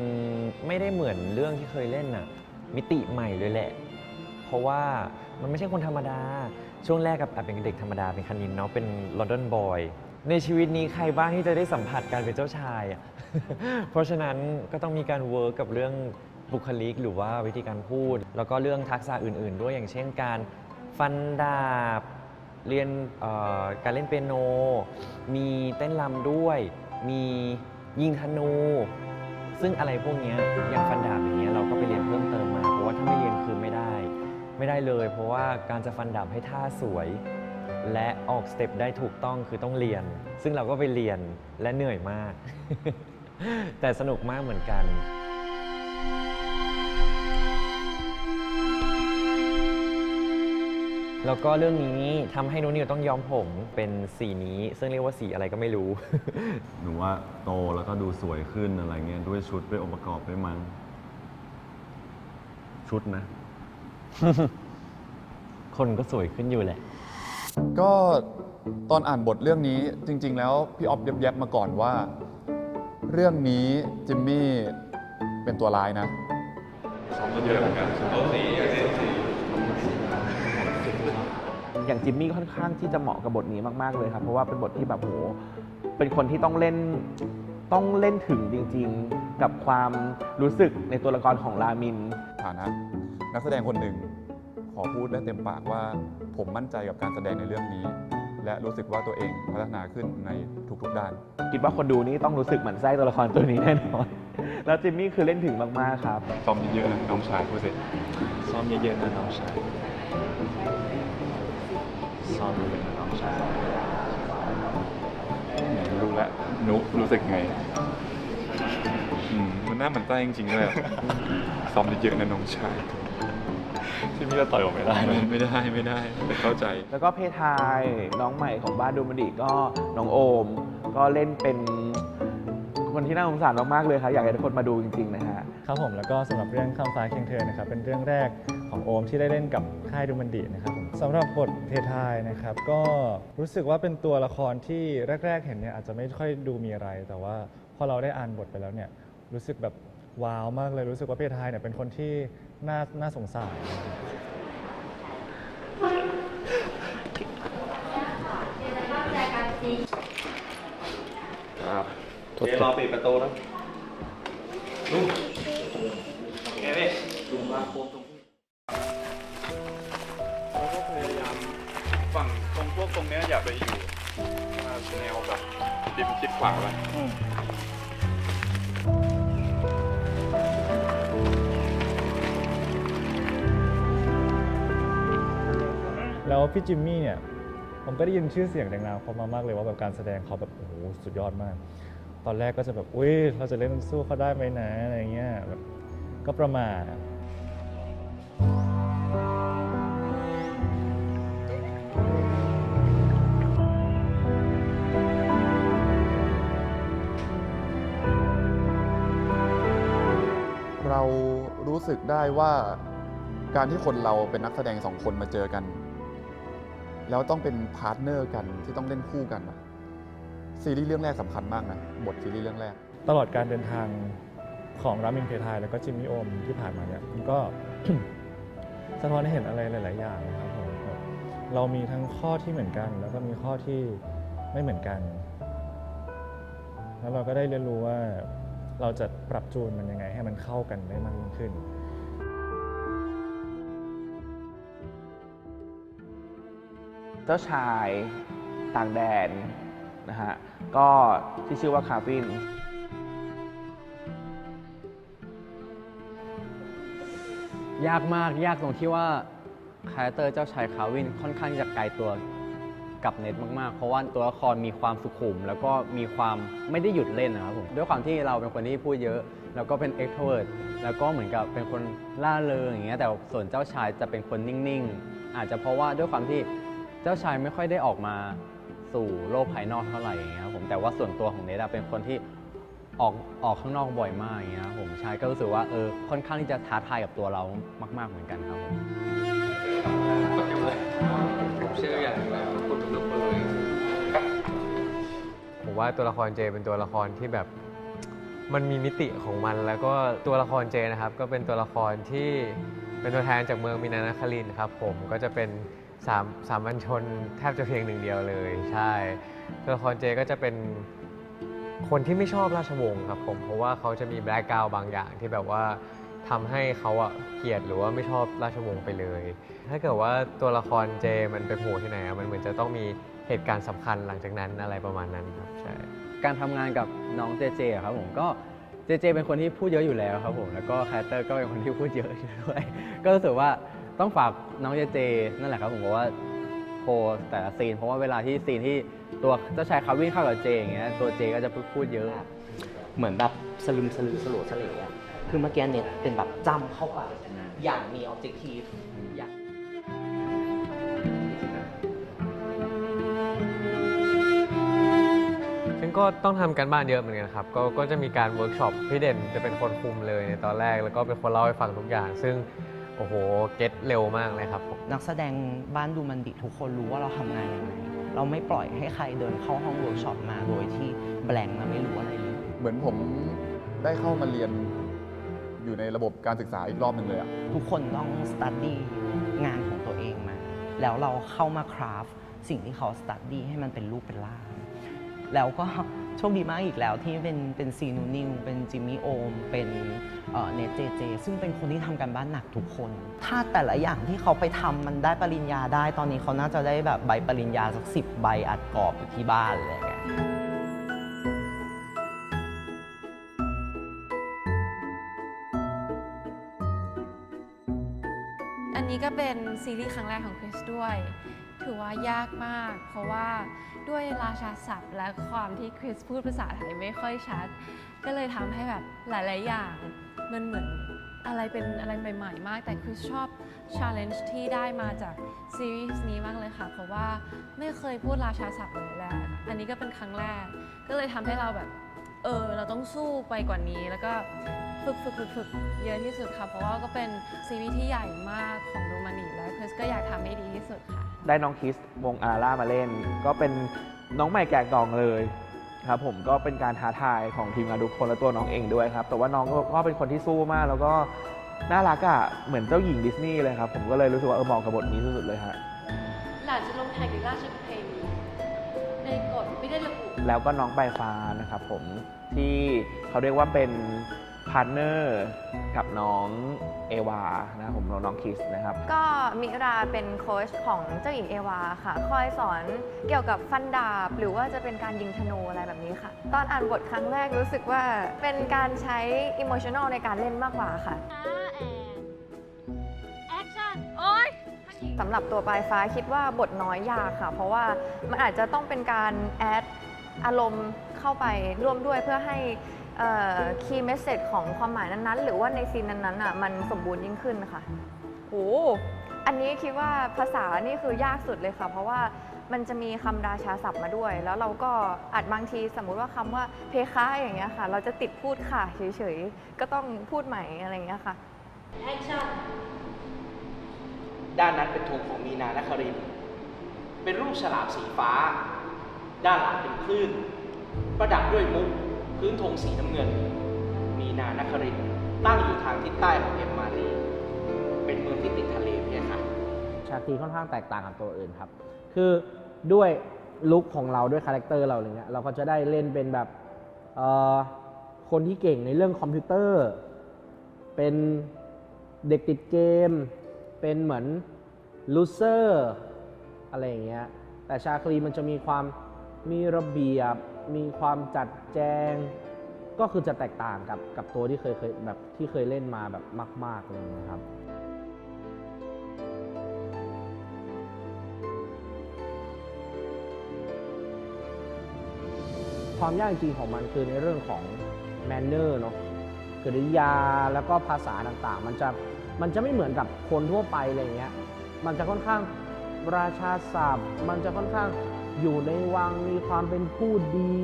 ไม่ได้เหมือนเรื่องที่เคยเล่นน่ะมิติใหม่เลยแหละ เพราะว่ามันไม่ใช่คนธรรมดา ช่วงแรกกับเป็นเด็กธรรมดาเป็นคณินเนาะเป็นลอนดอนบอยในชีวิตนี้ใครบ้างที่จะได้สัมผัสการเป็นเจ้าชายอ่ะ เพราะฉะนั้นก็ต้องมีการเวิร์กกับเรื่องบุคลิกหรือว่าวิธีการพูด แล้วก็เรื่องทักษะอื่นๆด้วยอย่างเช่นการฟันดาบเรียนการเล่นเปียโนมีเต้นรำด้วยมียิงธนู ซึ่งอะไรพวกนี้อย่างฟันดาบอย่างเงี้ยเราก็ไปเรียนเพิ่มเติมมาเพราะว่าถ้าไม่เรียนคือไม่ได้เลย เพราะว่าการจะฟันดาบให้ท่าสวย และออกสเต็ปได้ถูกต้องคือต้องเรียน ซึ่งเราก็ไปเรียนและเหนื่อยมาก แต่สนุกมากเหมือนกันแล้วก็เรื่องนี้ทำให้นุนิวต้องย้อมผมเป็นสีนี้ ซึ่งเรียกว่าสีอะไรก็ไม่รู้ หนูว่าโตแล้วก็ดูสวยขึ้นอะไรเงี้ยด้วยชุดด้วยองค์ประกอบด้วยมั้งชุดนะ คนก็สวยขึ้นอยู่แหละ ก็ตอนอ่านบทเรื่องนี้จริง ๆ แล้วพี่ออฟแยบๆมาก่อนว่า เรื่องนี้จิมมี่เป็นตัวร้ายนะซ้อมเยอะเหมือนกันอย่างจิมมี่ค่อนข้างที่จะเหมาะกับบทนี้มากๆเลยครับเพราะว่าเป็นบทที่แบบโหเป็นคนที่ต้องเล่นถึงจริงๆกับความรู้สึกในตัวละครของรามินฐานะนักแสดงคนหนึ่งขอพูดได้เต็มปากว่าผมมั่นใจกับการแสดงในเรื่องนี้ และรู้สึกว่าตัวเองพัฒนาขึ้นในทุกๆด้านคิดว่าคนดูนี่ต้องรู้สึกหมั่นไส้ตัวละครตัวนี้แน่นอนแล้วจิมมี่คือเล่นถึงมากๆครับซ้อมเยอะๆนะน้องชายพูดสิซ้อมเยอะๆนะน้องชายซ้อมเยอะๆนะน้องชายรู้แล้วนุรู้สึกไงมันน่าหมั่นไส้จริงๆเลยซ้อมเยอะๆนะน้องชายที่พี่ก็ต่อยออกไม่ได้ไม่ได้แต่เข้าใจแล้วก็เพทายน้องใหม่ของบ้านดูมันดีก็น้องโอมก็เล่นเป็นคนที่น่าสงสารมากๆเลยครับอยากให้ทุกคนมาดูจริงๆนะฮะครับผมแล้วก็สำหรับเรื่องข้ามฟ้าเคียงเธอนะครับเป็นเรื่องแรกของโอมที่ได้เล่นกับค่ายดูมันดีนะครับผมสำหรับบทเพทายนะครับก็รู้สึกว่าเป็นตัวละครที่แรกๆเห็นเนี่ยอาจจะไม่ค่อยดูมีอะไรแต่ว่าพอเราได้อ่านบทไปแล้วเนี่ยรู้สึกแบบว้าวมากเลยรู้สึกว่าเพทายเนี่ยเป็นคนที่น่าสงสารครับเดี๋ยวรอปิดประตูนะลุงไงพี่ลุงมาโค้งตรงเราก็พยายามฝั่งตรงเนี้ยอย่าไปอยู่แนวแบบริมชิดขวาไปแล้วพี่จิมมี่เนี่ยผมก็ได้ยินชื่อเสียงแดงนามเขามามากเลยว่าแบบการแสดงเขาแบบโอ้โหสุดยอดมากตอนแรกก็จะแบบอุ้ยเราจะเล่นสู้เขาได้ไหมนะอะไรเงี้ยแบบก็ประมาทเรารู้สึกได้ว่าการที่คนเราเป็นนักแสดง2 คนมาเจอกันแล้วต้องเป็นพาร์ทเนอร์กันที่ต้องเล่นคู่กันซีรีส์เรื่องแรกสำคัญมากนะบทซีรีส์เรื่องแรกตลอดการเดินทางของรามินเพทายแล้วก็จิมมี่โอมที่ผ่านมาเนี่ยมันก็ สะท้อนให้เห็นอะไรหลายๆอย่างนะครับผม เรามีทั้งข้อที่เหมือนกัน แล้วก็มีข้อที่ไม่เหมือนกัน แล้วเราก็ได้เรียนรู้ว่าเราจะปรับจูนมันยังไงให้มันเข้ากันได้มากยิ่งขึ้น เจ้าชายต่างแดนนะฮะก็ที่ชื่อว่าคาร์วิน ยากมากยากตรงที่ว่าคาแรคเตอร์เจ้าชายคาวินค่อนข้างจะไกลตัวกับเน็ตมากๆเพราะว่าตัวละครมีความสุขุมแล้วก็มีความไม่ได้หยุดเล่นนะครับผมด้วยความที่เราเป็นคนที่พูดเยอะแล้วก็เป็น extrovert แล้วก็เหมือนกับเป็นคนล่าเริงอย่างเงี้ยแต่ส่วนเจ้าชายจะเป็นคนนิ่งๆอาจจะเพราะว่าด้วยความที่เจ้าชายไม่ค่อยได้ออกมาสู่โลกภายนอกเท่าไหร่อย่างเงี้ยครับผมแต่ว่าส่วนตัวของเนทเป็นคนที่ออกข้างนอกบ่อยมากอย่างเงี้ยครับผมใช่ก็รู้สึกว่าค่อนข้างที่จะท้าทายกับตัวเรามากๆเหมือนกันครับผมผมเชื่ออย่างนึงแล้วคุณเป็นลูกเลยผมว่าตัวละครเจเป็นตัวละครที่แบบมันมีมิติของมันแล้วก็ตัวละครเจนะครับก็เป็นตัวละครที่เป็นตัวแทนจากเมืองมินานครินทร์ครับผมก็จะเป็นสามัญชนแทบจะเพียงหนึ่งเดียวเลยใช่ตัวละครเจก็จะเป็นคนที่ไม่ชอบราชวงศ์ครับผมเพราะว่าเขาจะมีแบล็คกราวด์บางอย่างที่แบบว่าทำให้เขาเกลียดหรือว่าไม่ชอบราชวงศ์ไปเลยถ้าเกิดว่าตัวละครเจมันไปโผล่ที่ไหนมันเหมือนจะต้องมีเหตุการณ์สำคัญหลังจากนั้นอะไรประมาณนั้นครับใช่การทำงานกับน้องเจเจครับผมก็เจเจเป็นคนที่พูดเยอะอยู่แล้วครับผมแล้วก็คาแรคเตอร์ก็เป็นคนที่พูดเยอะอยู่ด้วยก็รู้สึกว่าต้องฝากน้องเจเจนั่นแหละครับผมเพราะว่าโพแต่ละซีนเพราะว่าเวลาที่ซีนที่ตัวเจ้าชายคาวินเข้ากับเจอย่างเงี้ยตัวเจก็จะพูดเยอะเหมือนแบบสลึมสลือสลัวสลืออะคือเมื่อกี้เน็ตเป็นแบบจำเข้าไปอย่างมีออบเจกตีฟอย่าง ซึ่งก็ต้องทำกันบ้านเยอะเหมือนกันครับก็จะมีการเวิร์กช็อปพี่เด่นจะเป็นคนคุมเลยในตอนแรกแล้วก็เป็นคนเล่าให้ฟังทุกอย่างซึ่งโอ้โหเก็ตเร็วมากเลยครับนักแสดงบ้านดูมันดิทุกคนรู้ว่าเราทำงานยังไงเราไม่ปล่อยให้ใครเดินเข้าห้องเวิร์กช็อปมาโดยที่แบงค์และไม่รู้อะไรเลยเหมือนผมได้เข้ามาเรียนอยู่ในระบบการศึกษาอีกรอบหนึ่งเลยอะทุกคนต้องสตัดดี้งานของตัวเองมาแล้วเราเข้ามาคราฟสิ่งที่เขาสตัดดี้ให้มันเป็นรูปเป็นร่างแล้วก็โชคดีมากอีกแล้วที่เป็นซีนูนิวเป็นจิมมี่โอมเป็นเนทเจเจซึ่งเป็นคนที่ทำกันบ้านหนักทุกคนถ้าแต่ละอย่างที่เขาไปทำมันได้ปริญญาได้ตอนนี้เขาน่าจะได้แบบใบปริญญาสัก10 ใบอัดกรอบอยู่ที่บ้านอะไรอย่างเงี้ยอันนี้ก็เป็นซีรีส์ครั้งแรกของคริสด้วยถือว่ายากมากเพราะว่าด้วยราชาศัพท์และความที่คริสพูดภาษาไทยไม่ค่อยชัดก็เลยทำให้แบบหลายๆอย่างมันเหมือนอะไรเป็นอะไรใหม่ๆมากแต่คริสชอบ challenge ที่ได้มาจากซีรีส์นี้มากเลยค่ะเพราะว่าไม่เคยพูดราชาศัพท์เลยแหละอันนี้ก็เป็นครั้งแรกก็เลยทำให้เราแบบเราต้องสู้ไปกว่านี้แล้วก็ฝึกเยอะที่สุดค่ะเพราะว่าก็เป็นซีรีส์ที่ใหญ่มากของดูมันนี่แล้วคริสก็อยากทำให้ดีที่สุดค่ะได้น้องคิสวงอาร่ามาเล่นก็เป็นน้องใหม่แกะกล่องเลยครับผมก็เป็นการท้าทายของทีมงานทุกคนและตัวน้องเองด้วยครับแต่ว่าน้องก็เป็นคนที่สู้มากแล้วก็น่ารักเหมือนเจ้าหญิงดิสนีย์เลยครับผมก็เลยรู้สึกว่าเหมาะกับบทนี้สุดๆเลยฮะหลานจะลงแข่งในราชประเพณีในกฎไม่ได้ระบุแล้วก็น้องใบฟ้านะครับผมที่เขาเรียกว่าเป็นพาร์ทเนอร์กับน้องเอวานะครับผมน้องคิสนะครับก็มิราเป็นโค้ชของเจ้าหญิงเอวาค่ะคอยสอนเกี่ยวกับฟันดาบหรือว่าจะเป็นการยิงธนูอะไรแบบนี้ค่ะตอนอ่านบทครั้งแรกรู้สึกว่าเป็นการใช้อิโมชัน a ลในการเล่นมากกว่าค่ะแอคชั่นโอ๊ยสำหรับตัวปลายฟ้าคิดว่าบทน้อยยากค่ะเพราะว่ามันอาจจะต้องเป็นการแอดอารมณ์เข้าไปร่วมด้วยเพื่อให้คีย์เมสเซจของความหมายนั้นๆหรือว่าในซีนนั้นๆมันสมบูรณ์ยิ่งขึ้นค่ะโอ้อันนี้คิดว่าภาษานี่คือยากสุดเลยค่ะเพราะว่ามันจะมีคำราชาศัพท์มาด้วยแล้วเราก็อาจบางทีสมมุติว่าคำว่าเพคะอย่างเงี้ยค่ะเราจะติดพูดค่ะเฉยๆก็ต้องพูดใหม่อะไรอย่างเงี้ยค่ะแอคชั่นด้านนั้นเป็นธงของมีนานครินทร์เป็นรูปฉลามสีฟ้าด้านหลังเป็นคลื่นประดับด้วยมุกพื้นธงสีน้ำเงินมีนานครินทร์ตั้งอยู่ทางทิศใต้ของเอ็มมารีเป็นเมืองที่ติดทะเลเพียงค่ะ ชาคลีค่อนข้างแตกต่างกับตัวอื่นครับคือด้วยลุคของเราด้วยคาแรคเตอร์เราอะไรเงี้ยเราก็จะได้เล่นเป็นแบบคนที่เก่งในเรื่องคอมพิวเตอร์เป็นเด็กติดเกมเป็นเหมือนลูเซอร์อะไรอย่างเงี้ยแต่ชาคลีมันจะมีความมีระเบียบมีความจัดแจงก็คือจะแตกต่างกับตัวที่เคยแบบที่เคยเล่นมาแบบมากๆเลยนะครับความยากจริงของมันคือในเรื่องของแมนเนอร์เนาะกริยาแล้วก็ภาษาต่างๆมันจะไม่เหมือนกับคนทั่วไปอะไรเงี้ยมันจะค่อนข้างราชาศัพท์มันจะค่อนข้างอยู่ในวังมีความเป็นผู้ดี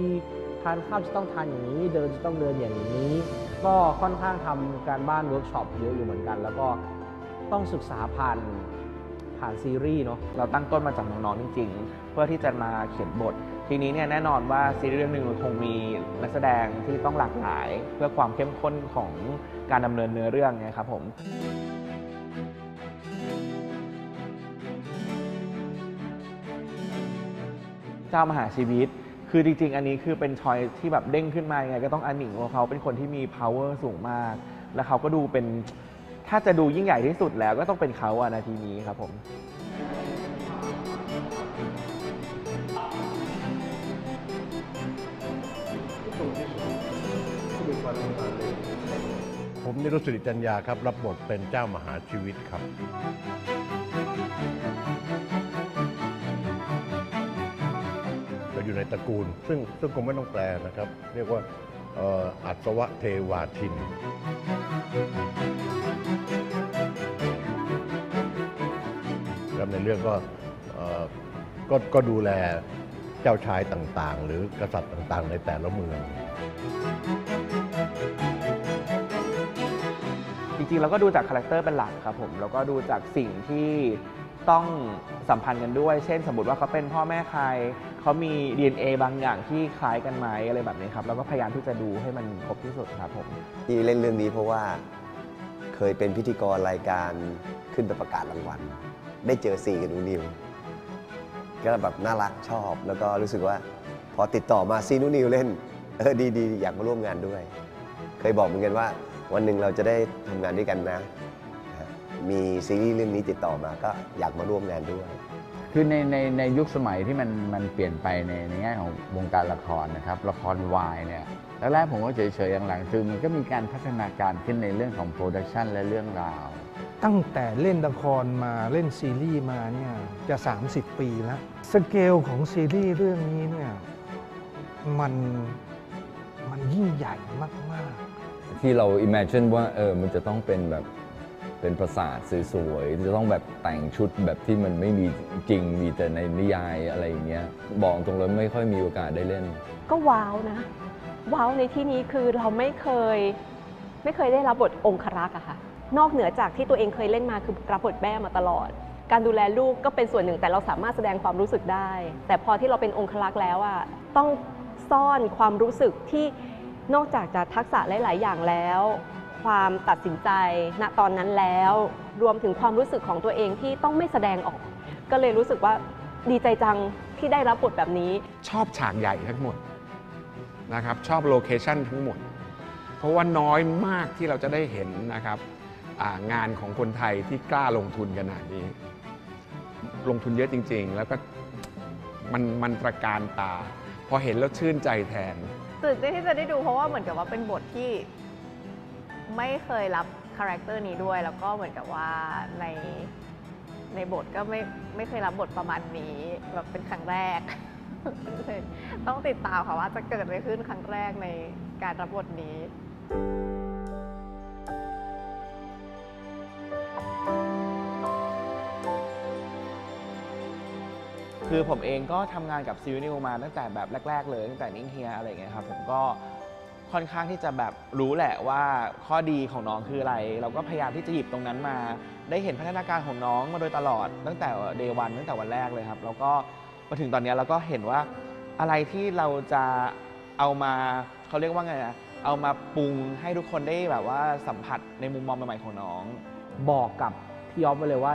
ทานข้าวจะต้องทานอย่างนี้เดินจะต้องเดินอย่างนี้ก็ค่อนข้างทำการบ้านเวิร์กช็อปเยอะอยู่เหมือนกันแล้วก็ต้องศึกษาผ่านซีรีส์เนาะเราตั้งต้นมาจากน้องๆจริงๆเพื่อที่จะมาเขียนบททีนี้เนี่ยแน่นอนว่าซีรีส์เรื่องหนึ่งคงมีนักแสดงที่ต้องหลากหลายเพื่อความเข้มข้นของการดำเนินเนื้อเรื่องไงครับผมเจ้ามหาชีวิตคือจริงๆอันนี้คือเป็นชอยที่แบบเด้งขึ้นมาไงก็ต้องอันหนิงเพราะเขาเป็นคนที่มี power สูงมากแล้วเขาก็ดูเป็นถ้าจะดูยิ่งใหญ่ที่สุดแล้วก็ต้องเป็นเขาอะนาทีนี้ครับผมผมนิรุต สิริจัญญาครับรับบทเป็นเจ้ามหาชีวิตครับอยู่ในตระกูลซึ่งคงไม่ต้องแปลนะครับเรียกว่าอัศวะเทวาทินแล้วในเรื่องก็ดูแลเจ้าชายต่างๆหรือกษัตริย์ต่างๆในแต่ละเมืองจริงๆเราก็ดูจากคาแรคเตอร์เป็นหลักครับผมแล้วก็ดูจากสิ่งที่ต้องสัมพันธ์กันด้วยเช่นสมมติว่าเขาเป็นพ่อแม่ใครเขามี DNA บางอย่างที่คล้ายกันไหมอะไรแบบนี้ครับแล้วก็พยายามที่จะดูให้มันครบที่สุดครับผมที่เล่นเรื่องนี้เพราะว่าเคยเป็นพิธีกรรายการขึ้นไปประกาศรางวัลได้เจอซีกับนูนิวก็แบบน่ารักชอบแล้วก็รู้สึกว่าพอติดต่อมาซีนูนิวเล่นดีอยากมาร่วมงานด้วยเคยบอกเหมือนกันว่าวันหนึ่งเราจะได้ทำงานด้วยกันนะมีซีรีส์เรื่องนี้ติดต่อมาก็อยากมาร่วมงานด้วยคือในยุคสมัยที่มันเปลี่ยนไปในแง่ของวงการละครนะครับละครวายเนี่ยแรกๆผมก็เฉยๆหลังๆคือมันก็มีการพัฒนาการขึ้นในเรื่องของโปรดักชันและเรื่องราวตั้งแต่เล่นละครมาเล่นซีรีส์มาเนี่ยจะ30 ปีแล้วสเกลของซีรีส์เรื่องนี้เนี่ยมันยิ่งใหญ่มากๆที่เรา imagine ว่ามันจะต้องเป็นแบบเป็นปราสาทสวยๆจะต้องแบบแต่งชุดแบบที่มันไม่มีจริงมีแต่ในนิยายอะไรอย่างเงี้ยบอกตรงเลยไม่ค่อยมีโอกาสได้เล่นก็ว้าวนะว้าวในที่นี้คือเราไม่เคยได้รับบทองครักษ์อะค่ะนอกเหนือจากที่ตัวเองเคยเล่นมาคือรับบทแม่มาตลอดการดูแลลูกก็เป็นส่วนหนึ่งแต่เราสามารถแสดงความรู้สึกได้แต่พอที่เราเป็นองครักษ์แล้วอะต้องซ่อนความรู้สึกที่นอกจากจะทักษะหลายๆอย่างแล้วความตัดสินใจณตอนนั้นแล้วรวมถึงความรู้สึกของตัวเองที่ต้องไม่แสดงออกก็เลยรู้สึกว่าดีใจจังที่ได้รับบทแบบนี้ชอบฉากใหญ่ทั้งหมดนะครับชอบโลเคชั่นทั้งหมดเพราะว่าน้อยมากที่เราจะได้เห็นนะครับงานของคนไทยที่กล้าลงทุนขนาดนี้ลงทุนเยอะจริงๆแล้วก็มันตระการตาพอเห็นแล้วชื่นใจแทนตื่นเต้นที่จะได้ดูเพราะว่าเหมือนกับว่าเป็นบทที่ไม่เคยรับคาแรคเตอร์นี้ด้วยแล้วก็เหมือนกับว่าในบทก็ไม่เคยรับบทประมาณนี้แบบเป็นครั้งแรก ต้องติดตามค่ะว่าจะเกิดอะไรขึ้นครั้งแรกในการรับบทนี้ คือผมเองก็ทำงานกับซีนิวมาตั้งแต่แบบแรกๆเลยตั้งแต่นิ่งเฮียอะไรอย่างเงี้ยครับผมก็ค่อนข้างที่จะแบบรู้แหละว่าข้อดีของน้องคืออะไรเราก็พยายามที่จะหยิบตรงนั้นมาได้เห็นพัฒนาการของน้องมาโดยตลอดตั้งแต่เดย์วันตั้งแต่วันแรกเลยครับแล้วก็มาถึงตอนนี้เราก็เห็นว่าอะไรที่เราจะเอามาเขาเรียกว่าไงนะเอามาปรุงให้ทุกคนได้แบบว่าสัมผัสในมุมมองใหม่ๆของน้องบอกกับพี่อ๊อฟไปเลยว่า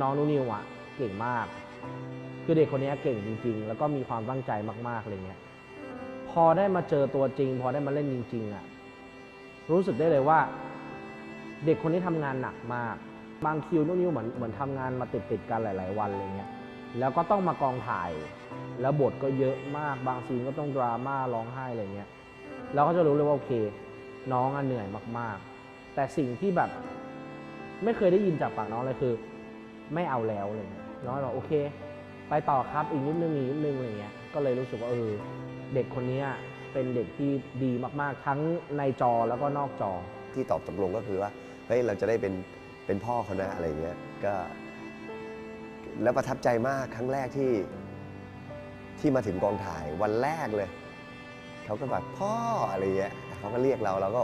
น้องนูนิวอ่ะเก่งมาก คือเด็กคนนี้เก่งจริงๆ แล้วก็มีความตั้งใจมากๆอะไรเงี้ยพอได้มาเจอตัวจริงพอได้มาเล่นจริงๆอ่ะรู้สึกได้เลยว่าเด็กคนนี้ทำงานหนักมากบางคิวนูนิวเหมือนทำงานมาติดกันหลายๆวันอะไรเงี้ยแล้วก็ต้องมากองถ่ายแล้วบทก็เยอะมากบางซีนก็ต้องดราม่าร้องไห้อะไรเงี้ยเราก็จะรู้เลยว่าโอเคน้องเหนื่อยมากๆแต่สิ่งที่แบบไม่เคยได้ยินจากปากน้องเลยคือไม่เอาแล้วอะไรเงี้ยน้องบอกโอเคไปต่อครับอีกนิดนึงอะไรเงี้ยก็เลยรู้สึกว่าเด็กคนนี้เป็นเด็กที่ดีมากๆทั้งในจอแล้วก็นอกจอที่ตอบตกลงก็คือว่าเฮ้ยเราจะได้เป็นพ่อเขานะอะไรเงี้ยก็แล้วประทับใจมากครั้งแรกที่มาถึงกองถ่ายวันแรกเลยเขาก็แบบพ่ออะไรเงี้ยเขาก็เรียกเราก็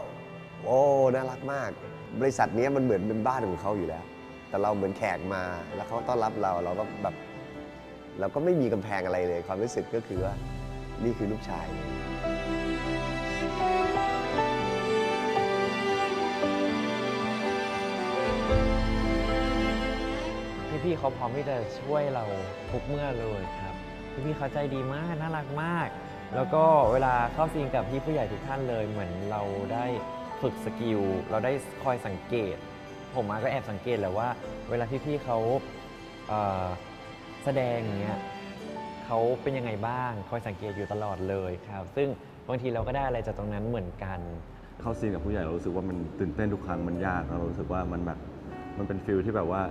โอ้น่ารักมากบริษัทนี้มันเหมือนเป็นบ้านของเขาอยู่แล้วแต่เราเหมือนแขกมาแล้วเขาต้อนรับเราก็แบบเราก็ไม่มีกำแพงอะไรเลยความรู้สึกก็คือว่านี่คือลูกชายพี่ๆเขาพร้อมที่จะช่วยเราทุกเมื่อเลยครับพี่ๆเขาใจดีมากน่ารักมากแล้วก็เวลาเข้าซีนกับพี่ผู้ใหญ่ทุกท่านเลยเหมือนเราได้ฝึกสกิลเราได้คอยสังเกตผมก็แอบสังเกตแหละว่าเวลาพี่ๆเขาแสดงอย่างเงี้ยเขาเป็นยังไงบ้างคอยสังเกตอยู่ตลอดเลยครับซึ่งบางทีเราก็ได้อะไรจากตรงนั้นเหมือนกันเข้าซีนกับผู้ใหญ่เรารู้สึกว่ามันตื่นเต้นทุกครั้งมันยากเรารู้สึกว่ามันเป็นฟิลที่แบบว่า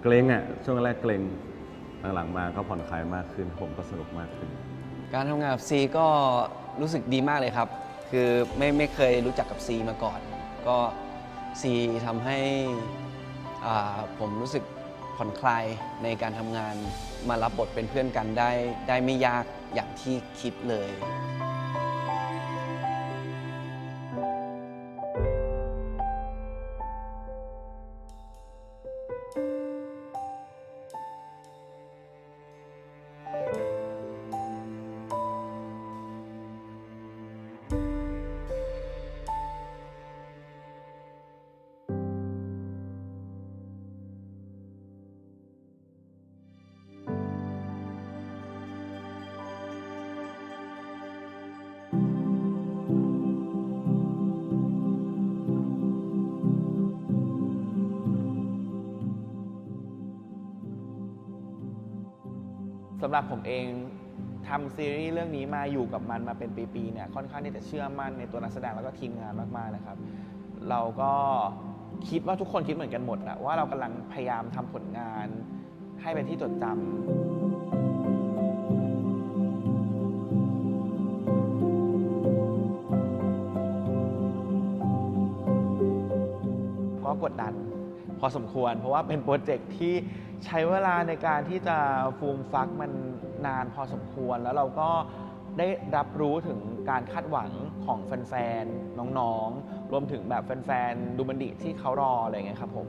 เกรงช่วงแรกเกรงหลังๆมาก็ผ่อนคลายมากขึ้นผมก็สนุกมากขึ้นการทำงานกับซีก็รู้สึกดีมากเลยครับคือไม่เคยรู้จักกับซีมาก่อนก็ซีทำให้ผมรู้สึกผ่อนคลายในการทำงานมารับบทเป็นเพื่อนกันได้ไม่ยากอย่างที่คิดเลยสำหรับผมเองทำซีรีส์เรื่องนี้มาอยู่กับมันมาเป็นปีๆเนี่ยค่อนข้างที่จะเชื่อมั่นในตัวนักแสดงแล้วก็ทีมงานมากๆนะครับเราก็คิดว่าทุกคนคิดเหมือนกันหมดนะว่าเรากำลังพยายามทำผลงานให้เป็นที่จดจำก็กดดันพอสมควรเพราะว่าเป็นโปรเจกต์ที่ใช้เวลาในการที่จะฟูมฟักมันนานพอสมควรแล้วเราก็ได้รับรู้ถึงการคาดหวังของแฟนๆน้องๆรวมถึงแบบแฟนๆดูบันดิที่เขารออะไรเงี้ยครับผม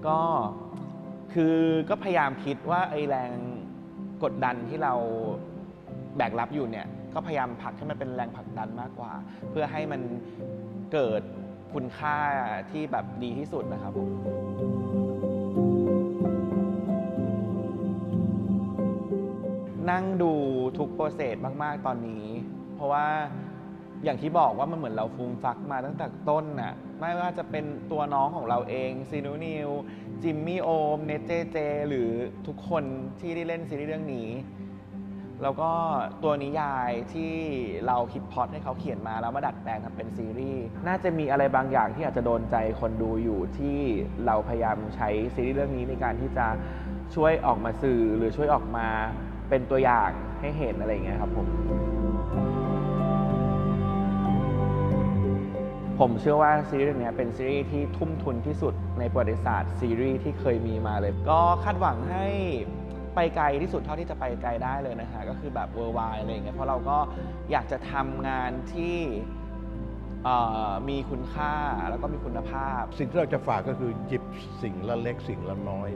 ก็พยายามคิดว่าไอ้แรงกดดันที่เราแบกรับอยู่เนี่ยก็พยายามผลักให้มันเป็นแรงผลักดันมากกว่าเพื่อให้มันเกิดคุณค่าที่แบบดีที่สุดนะครับผมนั่งดูทุกโปรเซสมากๆตอนนี้เพราะว่าอย่างที่บอกว่ามันเหมือนเราฟูมฟักมาตั้งแต่ต้นน่ะไม่ว่าจะเป็นตัวน้องของเราเองซีนูนิวจิมมี่โอมเนเจเจหรือทุกคนที่ได้เล่นซีรีส์เรื่องนี้แล้วก็ตัวนิยายที่เราคิดพล็อตให้เขาเขียนมาแล้วมาดัดแปลงทำเป็นซีรีส์น่าจะมีอะไรบางอย่างที่อาจจะโดนใจคนดูอยู่ที่เราพยายามใช้ซีรีส์เรื่องนี้ในการที่จะช่วยออกมาสื่อหรือช่วยออกมาเป็นตัวอย่างให้เห็นอะไรอย่างเงี้ยครับผมเชื่อว่าซีรีส์เรื่องนี้เป็นซีรีส์ที่ทุ่มทุนที่สุดในประวัติศาสตร์ซีรีส์ที่เคยมีมาเลยก็คาดหวังให้ไปไกลที่สุดเท่าที่จะไปไกลได้เลยนะฮะก็คือแบบ worldwide อะไรอย่างเงี้ยเพราะเราก็อยากจะทำงานที่มีคุณค่าแล้วก็มีคุณภาพสิ่งที่เราจะฝากก็คือหยิบสิ่งละเล็กสิ่งละน้อย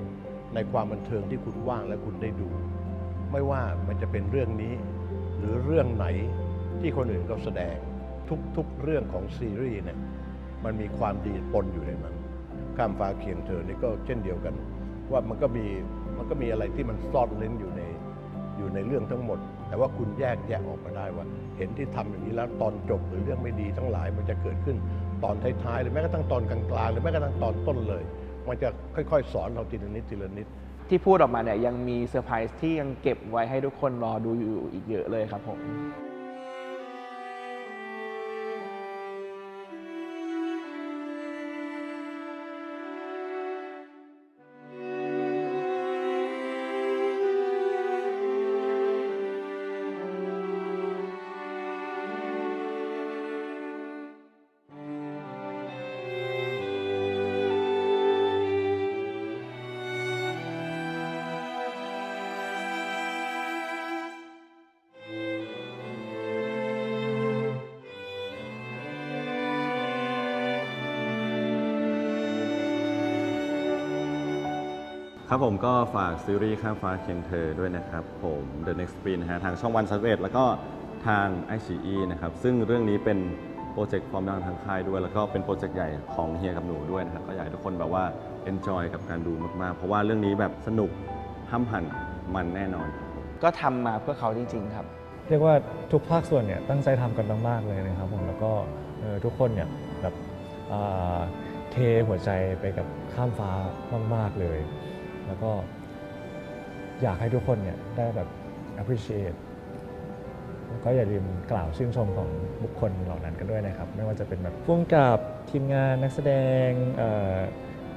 ในความบันเทิงที่คุณว่างและคุณได้ดูไม่ว่ามันจะเป็นเรื่องนี้หรือเรื่องไหนที่คนอื่นก็แสดงทุกเรื่องของซีรีส์เนี่ยมันมีความดีปนอยู่ในนั้นข้ามฟ้าเคียงเธอนี่ก็เช่นเดียวกัน ว่ามันก็มีอะไรที่มันซ่อนเร้นอยู่ในเรื่องทั้งหมด แต่ว่าคุณแยกแยะออกมาได้ว่า เห็นที่ทำอย่างนี้แล้วตอนจบหรือเรื่องไม่ดีทั้งหลายมันจะเกิดขึ้นตอนท้ายๆหรือแม้กระทั่งตอนกลางๆหรือแม้กระทั่งตอนต้นเลย มันจะค่อยๆสอนเราทีละนิดทีละนิด ที่พูดออกมาเนี่ยยังมีเซอร์ไพรส์ที่ยังเก็บไว้ให้ทุกคนรอดูอยู่อีกเยอะเลยครับผม ครับผมก็ฝากซีรีส์ข้ามฟ้าเคียงเธอด้วยนะครับผม The Next Sprint นะฮะทางช่องวัน31แล้วก็ทาง iQIYI นะครับซึ่งเรื่องนี้เป็นโปรเจกต์ความดังทางค่ายด้วยแล้วก็เป็นโปรเจกต์ใหญ่ของเฮียกับหนูด้วยนะครับก็อยากให้ทุกคนแบบว่า enjoy กับการดูมากๆเพราะว่าเรื่องนี้แบบสนุกห้ำหั่นมันแน่นอน ก็ทำมาเพื่อเขาจริงๆครับ เรียกว่าทุกภาคส่วนเนี่ยตั้งใจทำกันมากๆเลยนะครับผมแล้วก็ทุกคนเนี่ยแบบเทหัวใจไปกับข้ามฟ้ามากๆเลย แล้วก็อยากให้ทุกคนเนี่ยได้แบบ appreciate แล้วก็อย่าลืมกล่าวชื่นชมของบุคคลเหล่านั้นกันด้วยนะครับไม่ว่าจะเป็นแบบผู้กำกับทีมงานนักแสดง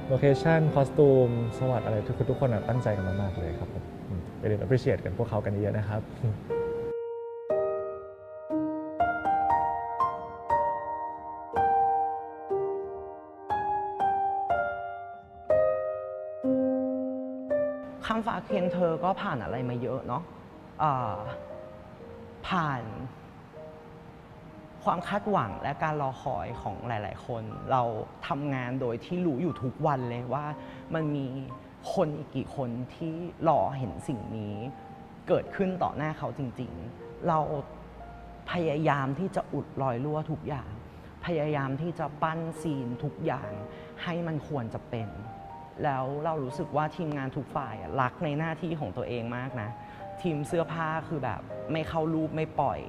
โลเคชั่นคอสตูมสวัสดิ์อะไรทุกคนตั้งใจกันมากๆเลยครับผมอย่าลืม appreciate กันพวกเขากันเยอะนะครับ ข้ามฟ้าเคียงเธอก็ผ่านอะไรมาเยอะเนาะผ่านความคาดหวังและการรอคอยของหลายๆคนเราทำงานโดยที่รู้อยู่ทุกวันเลยว่ามันมีคนอีกกี่คนที่รอเห็นสิ่งนี้เกิดขึ้นต่อหน้าเขาจริงๆเราพยายามที่จะอุดรอยรั่วทุกอย่างพยายามที่จะปั้นซีนทุกอย่างให้มันควรจะเป็นแล้วเรารู้สึกว่าทีมงานทุกฝ่ายรักในหน้าที่ของตัวเองมากนะทีมเสื้อผ้าคือแบบไม่เข้ารูปไม่ปล่อย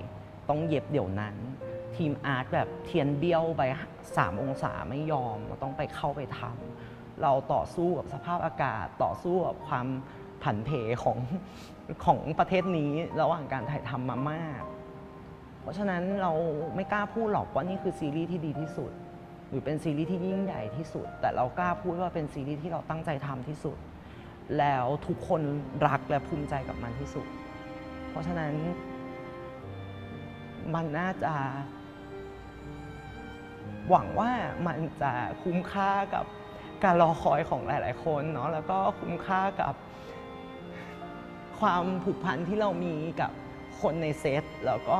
ต้องเย็บเดี๋ยวนั้นทีมอาร์ตแบบเทียนเบี้ยวไป3 องศาไม่ยอมเราต้องไปเข้าไปทำเราต่อสู้กับสภาพอากาศต่อสู้กับความผันเพของประเทศนี้ระหว่างการถ่ายทำมามากเพราะฉะนั้นเราไม่กล้าพูดหรอกว่านี่คือซีรีส์ที่ดีที่สุดหรือเป็นซีรีส์ที่ยิ่งใหญ่ที่สุดแต่เรากล้าพูดว่าเป็นซีรีส์ที่เราตั้งใจทำที่สุดแล้วทุกคนรักและภูมิใจกับมันที่สุดเพราะฉะนั้นมันน่าจะหวังว่ามันจะคุ้มค่ากับการรอคอยของหลายๆคนเนาะแล้วก็คุ้มค่ากับความผูกพันที่เรามีกับคนในเซตแล้วก็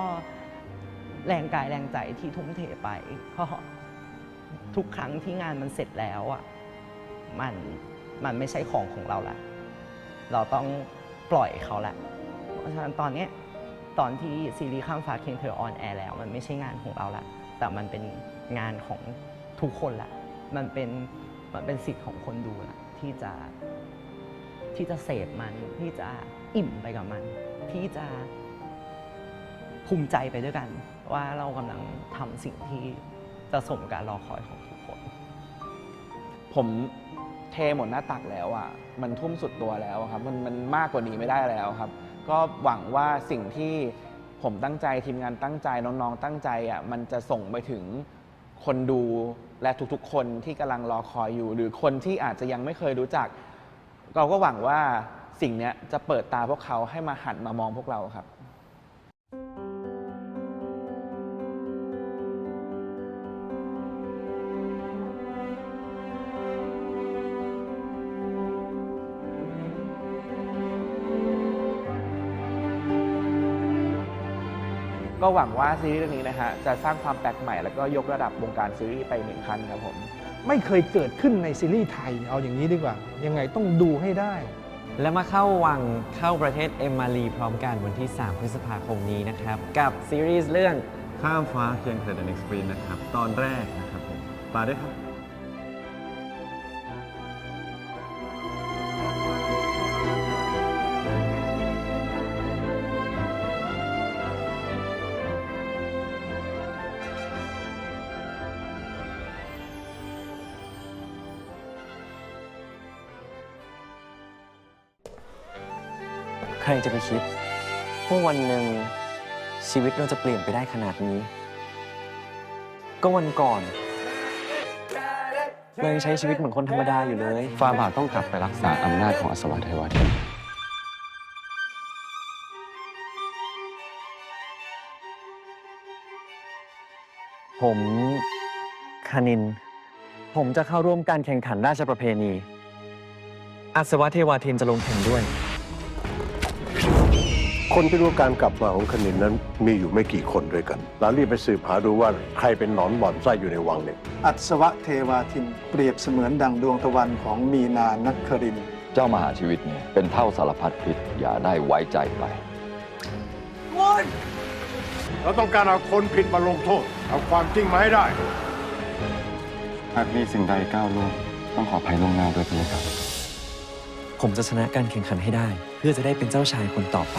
แรงกายแรงใจที่ทุ่มเทไปก็ทุกครั้งที่งานมันเสร็จแล้วอ่ะมันไม่ใช่ของเราละเราต้องปล่อยเขาละเพราะฉะนั้นตอนที่ซีรีส์ข้ามฟ้าเคียงเธอออนแอร์แล้วมันไม่ใช่งานของเราละแต่มันเป็นงานของทุกคนละมันเป็นสิทธิ์ของคนดูละที่จะเสพมันที่จะอิ่มไปกับมันที่จะภูมิใจไปด้วยกันว่าเรากำลังทำสิ่งที่จะสมการรอคอยของทุกคนผมเทหมดหน้าตักแล้วอ่ะมันทุ่มสุดตัวแล้วครับมันมากกว่านี้ไม่ได้แล้วครับก็หวังว่าสิ่งที่ผมตั้งใจทีมงานตั้งใจน้องๆตั้งใจอ่ะมันจะส่งไปถึงคนดูและทุกๆคนที่กำลังรอคอยอยู่หรือคนที่อาจจะยังไม่เคยรู้จักเราก็หวังว่าสิ่งนี้จะเปิดตาพวกเขาให้มาหันมามองพวกเราครับก็หวังว่าซีรีส์เรื่องนี้นะฮะจะสร้างความแปลกใหม่แล้วก็ยกระดับวงการซีรีส์ไป1 ขั้นครับผมไม่เคยเกิดขึ้นในซีรีส์ไทยเอาอย่างนี้ดีกว่ายังไงต้องดูให้ได้และมาเข้าวังเข้าประเทศเอมมารีพร้อมกันวันที่3 พฤษภาคมนี้นะครับกับซีรีส์เรื่องข้ามฟ้าเคียงเธอ The Next Sprint นะครับตอนแรกนะครับผมฝากด้วยครับ รจะไปคิดว่าวันหนึ่งชีวิตเราจะเปลี่ยนไปได้ขนาดนี้ ก็วันก่อนเรายังใช้ชีวิตเหมือนคนธรรมดาอยู่เลยฟาบาทต้องกลับไปรักษาอำนาจของอสวเทวทิน ผมคณิน ผมจะเข้าร่วมการแข่งขันราชประเพณีอัศวเทวทินจะลงแข่งด้วย คนที่รู้การกลับมาของคณินนั้นมีอยู่ไม่กี่คนด้วยกันเรารีบไปสืบหาดูว่าใครเป็นหนอนบ่อนไส้อยู่ในวังเนี่ย อัศวเทวาทินเปรียบเสมือนดังดวงตะวันของมีนานักครินทร์ เจ้ามหาชีวิตเนี่ยเป็นเท่าสารพัดพิษอย่าได้ไว้ใจไป เราต้องการเอาคนผิดมาลงโทษ เอาความจริงมาให้ได้ หากมีสิ่งใดก้าวล่วงต้องขออภัยล่วงหน้าด้วยพี่ครับ ผมจะชนะการแข่งขันให้ได้ เพื่อจะได้เป็นเจ้าชายคนต่อไป